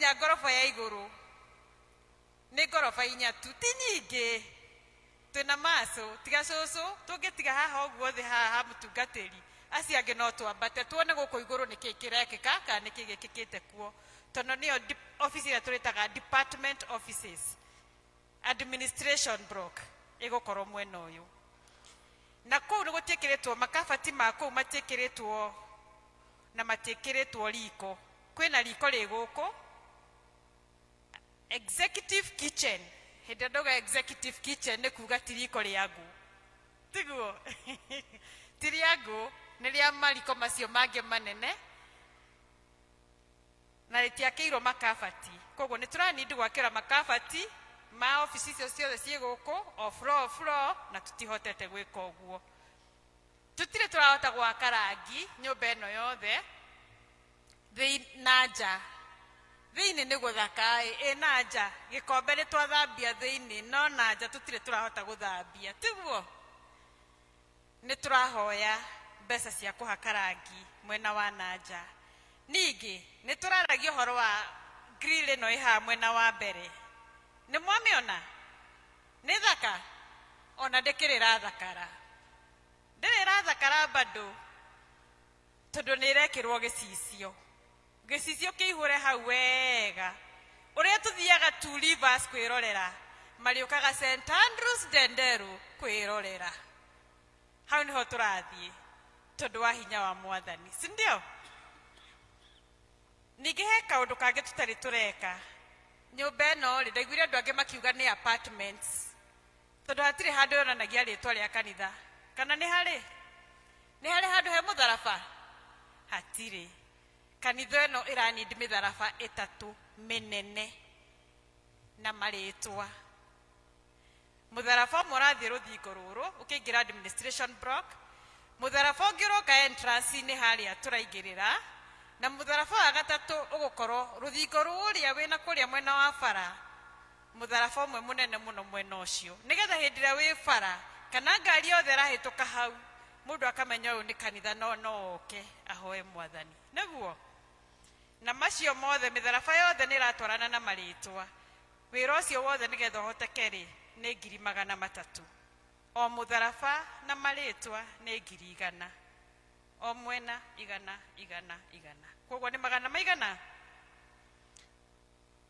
nginya ngorofa ya iguru ni ngorofa inya tu tinyingi twina maso tiga cucu tungitiga haha uguo thi haha mutungatiri aciange no twambate tuone guku iguru niki kirekika kana niki gikikite kuo tono niyo office ya turitaga department offices administration block igukoro mwena uyu na kou nigutikiritwo makabati makou matikiritwo na matikiritwo riko kwina riko riguku executive kitchen hindi ndoga executive kitchen ni kuga tiriko riagu tiguo tiriagu ni ria mariko macio mange manene na ritiakeirwo makabati koguo ni turanindi gwakira makabati ma office icio ciothe cie guku o floor na tutihotete gwika uguo tutire turahota gwaka rangi nyumba eno yothe nanja thiini ni guthaka nanja gikombe ni twathambia thiini no nanja tutire turahota guthambia tiguo ni turahoya mbeca cia kuhaka rangi mwena wa nanja ningi ni turaragia horo wa grill eno iha mwena wa mbere ni mwamiona ni thaka ona ndikirira thakara ndirira thakara bado tondu ni irekirwo gicicio kiihure hau wega uria tuthiaga Two Rivers kwirorera mariukaga St Andrews Denderu kwirorera hau niho turathie tondu wa hinya wa mwathani si ndio ningi he kaundu kangi tutari tureka nyumba eno ri ndaiguire andu angi makiuga ni apartments tondu hatiri handu yonanagia ritwa ria kanitha kana ni hari handu he mutharaba hatiri kanitha eno iranindi mitharaba itatu minene na maritwa mutharaba umwe urathie ruthingo ruru ukiingira administration block mutharaba ungi uroka entrance ni haria turaingirira na mutharaba wa gatatu ugukorwo ruthingo ruria wina kuria mwena wa bara mutharaba umwe munene muno mwena ucio nigetha hindi ria wi bara kana ngari yothe rahituka hau mundu akamenya uyu ni kanitha no oke ahoe mwathani niguo na macio mothe mitharaba yothe ni ratwarana na maritwa wira ucio wothe nigetha uhoteke ri ni 300 o mutharaba na maritwa ni 100 o mwena 100 koguo ni 100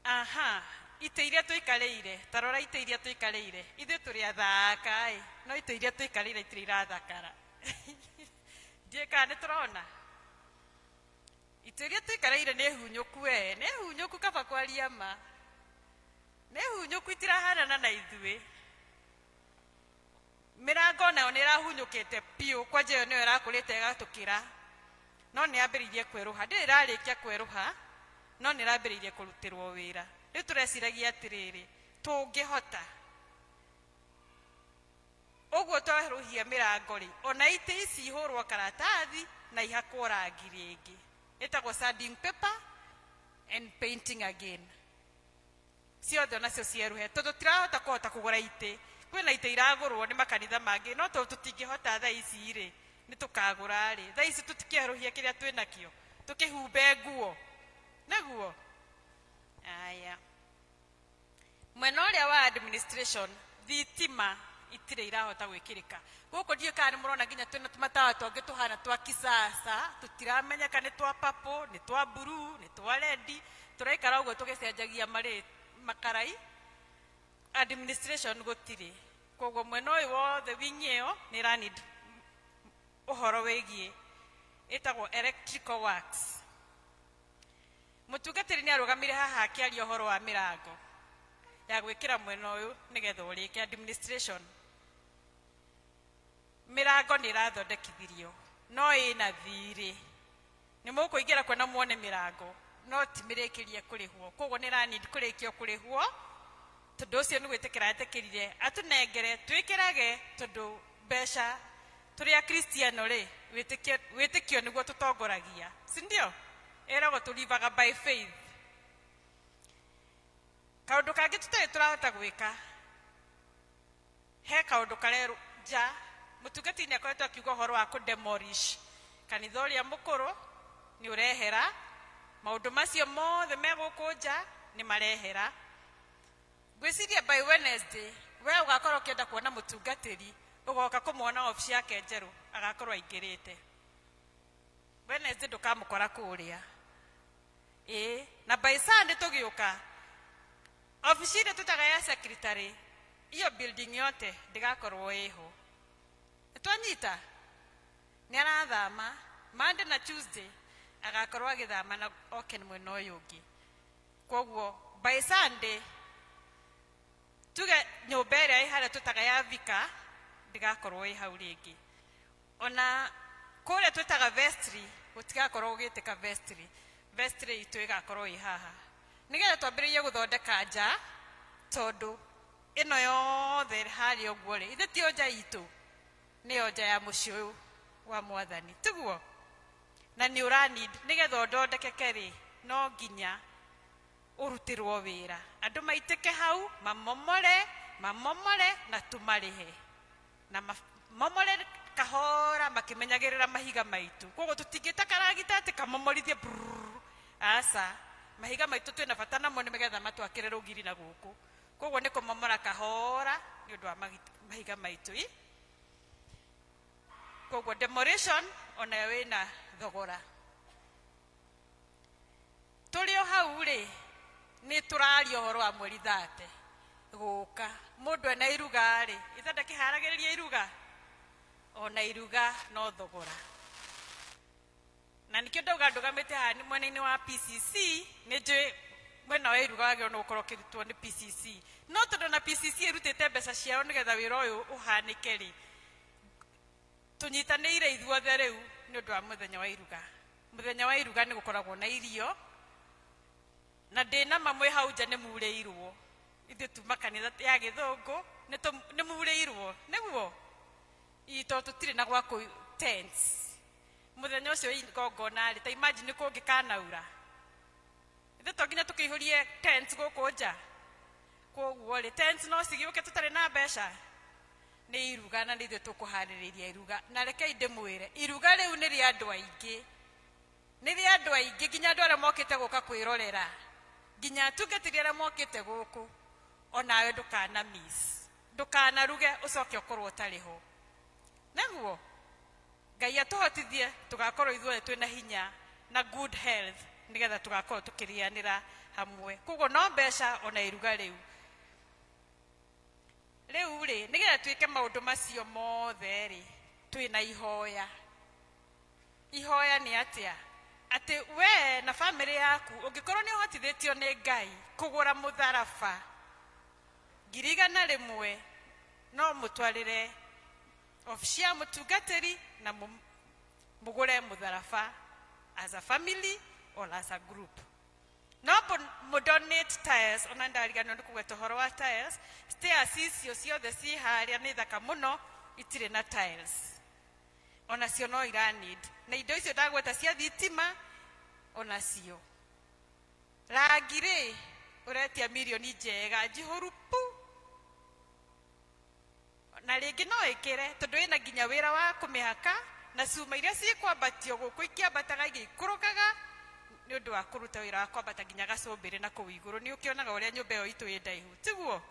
aha ite iria tuikarire tarora ite iria tuikarire ithe turi athaka no ite iria tuikarire itirira thakara ndieka ni turona ite iria tuikarire ni hunyuku kaba kwaria ma ni hunyuku itirahana na ithuĩ mirango nayo ni rahunyukite piu kwa njeyo niyo irakurite igatukira no ni ambiririe kweruha ndirarikia kweruha no ni rambiririe kurutirwo wira riu tureciragia atiriri tungihota uguo twaruhia mirango ri ona ite ici ihurwo karatathi na ihakwo rangi ringi itagwo sanding paper and painting again ciothe nacio cieruhe tondu tirahota kuhota kugura ite kwina ite iragurwo ni makanitha mangi no tutingihota tha ici ri ni tukagura ri tha ici tutikeruhia kiria twinakio tukihumbe nguo naguo aya mwena uria wa administration thitima itire irahota gwikirika guko ndie kana murona nginya twina tumatawa twangi tuhana twa kisasa tutiramenya kana twa purple ni twa blue ni twa red turaikara uguo tugicenjagia makarai administration gutire koguo mwena uyu wothe wingio ni ranid uhoro wegie itagwo electrical works mutungatiri ni arugamire haha akiaria uhoro wa mirango ya gwikira mwena uyu nigetha urike administration mirango ni rathondekithirio no ina thiri ni mukuingira kwena muone mirango no timirikirie kurihwo koguo ni ranid kurikio kurihwo tondu ucio ni gwitikira etikirire atunengere twikirage tondu besha turi a Kristiano ri witikio niguo tutongoragia si ndio erago tulivaga by faith kaundu kangi tutari turahota gwika he kaundu kareru ja mutungati ni akoretwo akiuga horo wa kudemolish kanitha uria mukuru ni urehera maundu macio mothe megukunja ni marehera gwiciria by Wednesday we ugakorwo kienda kuona mutungatiri ugoka kumuona office yake njeru agakorwo aingirite Wednesday ndukamukora kuria na by Sunday tugiuka office ile tutaga ya secretary iyo building yote ndigakorwo iho twanyita ni arathama Monday na Tuesday agakorwo agithama na oken mwena uyu ungi koguo by Sunday tuge nyumba ĩrĩa ĩharĩa tũtaga ya vika ndigakorwo ĩ hau rĩngĩ ona kũrĩa twĩtaga vestry gũtigakorwo gũgĩtĩka vestry itũ ĩgakorwo ĩ haha nĩgetha twambĩrĩrie gũthondeka nja tondũ ĩno yothe harĩa ũguo rĩ ithe ti nja itũ nĩyo nja ya mũciĩ ũyũ wa Mwathani tiguo na nĩ ũranid nĩgetha ũthondekeke rĩ no nginya urutirwo wira andu maitike hau mamomore na tumarihe na mamore kahora makimenyagirira mahiga maitu koguo tutingita karagita ati kamomorithie asa mahiga maitu twina bata namo nimegetha matwakire rugiri na guku koguo ni kumomora kahora ni undu wa mahiga maitu koguo demolition ona wina thogora tulio hau ri ni turario horo wa mweri 30 guka mundu ena iruga ri ithanda kiharagiriria iruga ona iruga no thogora na nikio ndauga ndugamite hani mwena-ini wa PCC ni nje mwena wa iruga wage no ukorwo kirutwo ni PCC no tondu na PCC irutite mbeca ciao nigetha wira uyu uhanike ri tunyitanire ithuothe riu ni undu wa muthenya wa iruga ni gukoragwo na irio na ndina mamwe hau nja ni mureirwo ithe tuma kanitha ya Githungu ni mureirwo niguo ito tutire na gwako tents muthenya ucio igongona ri ta imagine ko ngikanaura ithe toginya tukihurie tents guku nja koguo ri tents no cigiuke tutare na mbeca ni iruga na ithe tukuhaririria iruga na reke inde mwire iruga riu ni ri andu aingi nginya andu aria mokite guka kwirorera nginya tugetirira mokite guku onawe ndukana miss ndukana ruge ucoke ukorwo tariho naguo Ngai atuhotithie tugakorwo ithuothe twina hinya na good health nigetha tugakorwo tukirianira hamwe koguo no mbeca ona iruga riu ri nigetha twike maundu macio mothe ri twina ihoya ni atia ati we na family yaku ungikorwo ni hotithitio ni Ngai kugura mutharaba girigana rimwe no mutwarire ofisi ya mutungatiri na mugure mutharaba as a family or as a group no donate tiles ona ndarigano ndikugweta horo wa tiles stairs icio ciothe ci haria ni thaka muno itire na tiles ona cio no ira need na indo icio ndagweta cia thitima ona cio rangire uretia milioni njega njihurupu na ringi no ikire tondu ina nginya wira wa kumihaka na cuma iria cikwambatio guku ikiambataga igikurukaga ni undu wa kuruta wira wa kwambata nginya gacumbiri na kuu iguru ni ukionaga uria nyumba iyo itu indaihu tiguo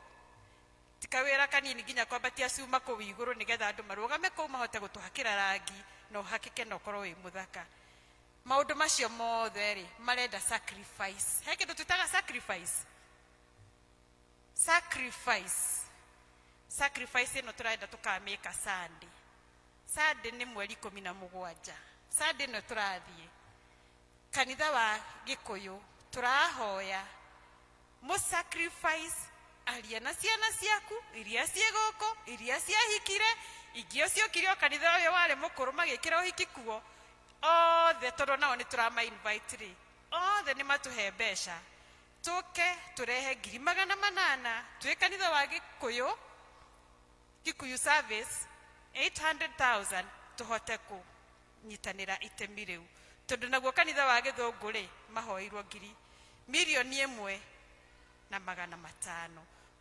tikawira kanini nginya kwambatia cuma kuu iguru nigetha andu marugame kuu mahote gutuhakira rangi no hakike no korwo wi muthaka maundu macio mothe ri marenda sacrifice he kindu tutaga sacrifice ino turenda tukamika Sunday ni mweri 17 Sunday no turathie kanitha wa Gikuyu turahoya mu sacrifice aria na ciana ciaku iria ciegoko iria ciahikire igio ciokire kanitha uyu wari mukuru magikira uhiki kuo othe tondu nao ni turama invite ri othe ni matuhe mbeca tuke turehe 800 twi kanitha wa Gikuyu service 800,000 tuhote kunyitanira itemi riu tondu naguo kanitha wa Githungu ri mahoirwo milioni 1.5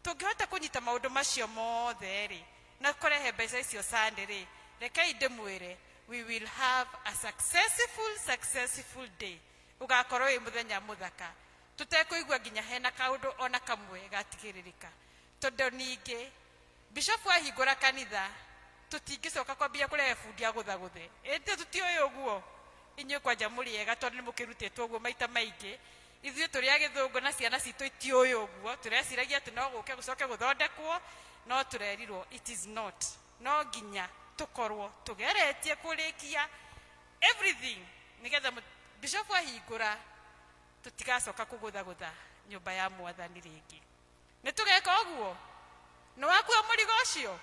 tungihota kunyita maundu macio mothe ri na kurehe mbeca icio Sunday ri reke inde mwire we will have a successful day ugakorwo wi muthenya muthaka tutekuigua nginya hena kaundu ona kamwe gatigiririka tondu ningi bishop ahingura kanitha tutingicoka kwambia kurehe bundi agutha ete tutioe uguo inyu kwanja muriega tondu ni mukirutitwo uguo maita maingi ithuĩ tũrĩ a gĩthũngũ na ciana citũ itiũĩ ũguo tũreciragia atĩ no gũke gũcoke gũthondekwo no tũrerirwo it is not no nginya tũkorwo tũgeretie kũrĩkia everything nigetha bishop ahingũra tũtigacoka kũgũthagũtha nyũmba ya mwathani rĩngĩ nĩ tũgeka ũguo nĩ wakua mũrigo ũcio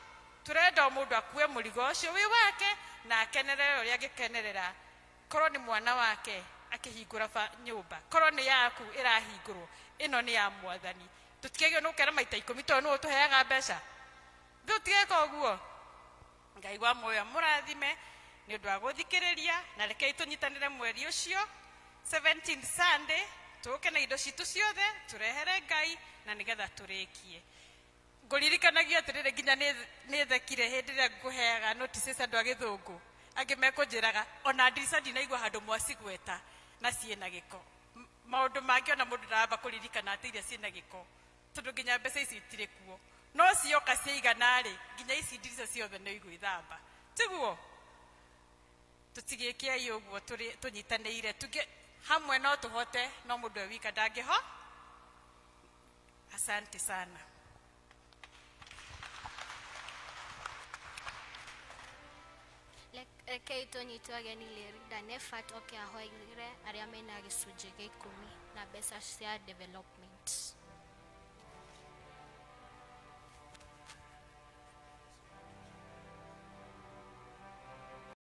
tũrenda o mũndũ akue mũrigo ũcio wĩ wake na akenerere ũrĩa angĩkenerera korwo nĩ mwana wake akihingura nyumba korwo ni yaku irahingurwo ino ni ya mwathani tutikegio no kera maita 10 to no tuheaga mbeca tutigeka uguo ngai wa moyo murathime ni undu wa guthikiriria na rekei tunyitanire mweri ucio 17 Sunday tuke na indo citu ciothe turehere ngai na nigetha turikie nguririkanagia atirire nginya ni thekire hindi ria nguheaga notices andu a githungu angi mekunjiraga ona ndirisa ndinaigua handu mwacigweta na ciena giko maundu mangi ona mundu ndamba kuririkana ati iria ciena giko tondu nginya mbeca ici itire kuo no cioka ciigana ri nginya ici ndirisa ciothe no igwithamba tiguo tutigikia iyo uguo tunyitanĩire tuge hamwe no tuhote no mundu wika ndangiho asante sana Rekei tũnyitwo ageni Linda Neffat oke ahoire arĩa mena gĩcunjĩ gĩa 10 na mbeca cia development.